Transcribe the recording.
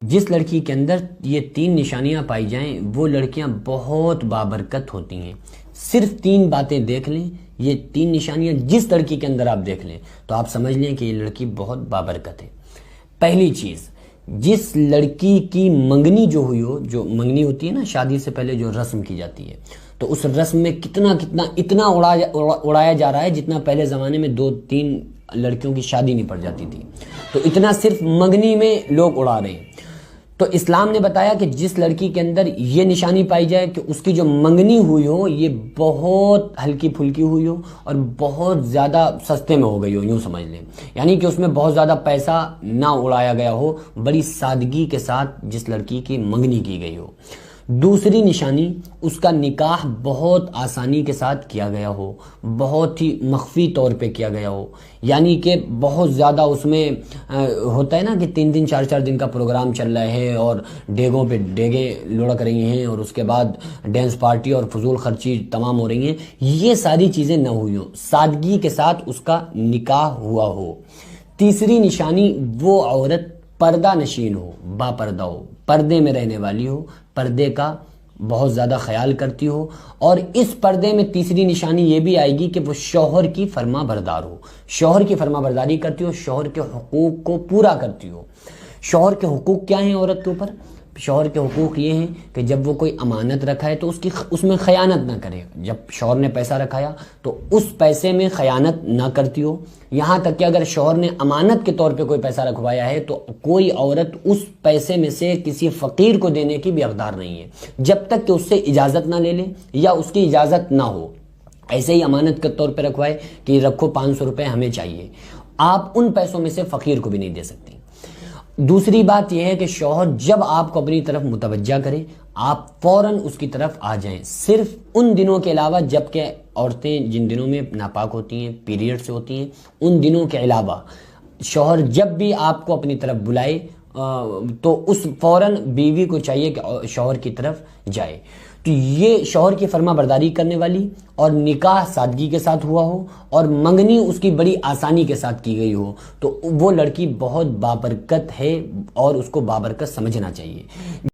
جس لڑکی کے اندر یہ 3 نشانیاں پائی جائیں وہ لڑکیاں بہت بابرکت ہوتی ہیں۔ صرف 3 باتیں دیکھ لیں، یہ 3 نشانیاں جس لڑکی کے اندر آپ دیکھ لیں تو آپ سمجھ لیں کہ یہ لڑکی بہت بابرکت ہے۔ پہلی چیز، جس لڑکی کی منگنی جو ہوئی ہو، جو منگنی ہوتی ہے نا شادی سے پہلے جو رسم کی جاتی ہے، تو اس رسم میں اتنا اڑایا جا رہا ہے جتنا پہلے زمانے میں 2-3 لڑکیوں کی شادی نہیں پڑ جاتی تھی، تو اتنا صرف منگنی میں لوگ اڑا رہے ہیں۔ تو اسلام نے بتایا کہ جس لڑکی کے اندر یہ نشانی پائی جائے کہ اس کی جو منگنی ہوئی ہو یہ بہت ہلکی پھلکی ہوئی ہو اور بہت زیادہ سستے میں ہو گئی ہو، یوں سمجھ لیں، یعنی کہ اس میں بہت زیادہ پیسہ نہ اڑایا گیا ہو، بڑی سادگی کے ساتھ جس لڑکی کی منگنی کی گئی ہو۔ دوسری نشانی، اس کا نکاح بہت آسانی کے ساتھ کیا گیا ہو، بہت ہی مخفی طور پہ کیا گیا ہو، یعنی کہ بہت زیادہ اس میں ہوتا ہے نا کہ 3 دن 4 دن کا پروگرام چل رہا ہے اور ڈیگوں پہ ڈیگیں لڑک رہی ہیں اور اس کے بعد ڈینس پارٹی اور فضول خرچی تمام ہو رہی ہیں، یہ ساری چیزیں نہ ہوئی ہوں، سادگی کے ساتھ اس کا نکاح ہوا ہو۔ تیسری نشانی، وہ عورت پردہ نشین ہو، با پردہ ہو، پردے میں رہنے والی ہو، پردے کا بہت زیادہ خیال کرتی ہو، اور اس پردے میں تیسری نشانی یہ بھی آئے گی کہ وہ شوہر کی فرما بردار ہو، شوہر کی فرما برداری کرتی ہو، شوہر کے حقوق کو پورا کرتی ہو۔ شوہر کے حقوق کیا ہیں عورت کے اوپر؟ شوہر کے حقوق یہ ہیں کہ جب وہ کوئی امانت رکھا ہے تو اس میں خیانت نہ کرے، جب شوہر نے پیسہ رکھایا تو اس پیسے میں خیانت نہ کرتی ہو، یہاں تک کہ اگر شوہر نے امانت کے طور پہ کوئی پیسہ رکھوایا ہے تو کوئی عورت اس پیسے میں سے کسی فقیر کو دینے کی بھی حقدار نہیں ہے جب تک کہ اس سے اجازت نہ لے لے یا اس کی اجازت نہ ہو۔ ایسے ہی امانت کے طور پہ رکھوائے کہ رکھو 500 روپے ہمیں چاہیے، آپ ان پیسوں میں سے فقیر کو بھی نہیں دے سکتی۔ دوسری بات یہ ہے کہ شوہر جب آپ کو اپنی طرف متوجہ کرے آپ فوراً اس کی طرف آ جائیں، صرف ان دنوں کے علاوہ جب کہ عورتیں جن دنوں میں ناپاک ہوتی ہیں، پیریڈ سے ہوتی ہیں، ان دنوں کے علاوہ شوہر جب بھی آپ کو اپنی طرف بلائے تو اس فوراً بیوی کو چاہیے کہ شوہر کی طرف جائے۔ تو یہ شوہر کی فرما برداری کرنے والی اور نکاح سادگی کے ساتھ ہوا ہو اور منگنی اس کی بڑی آسانی کے ساتھ کی گئی ہو تو وہ لڑکی بہت بابرکت ہے اور اس کو بابرکت سمجھنا چاہیے۔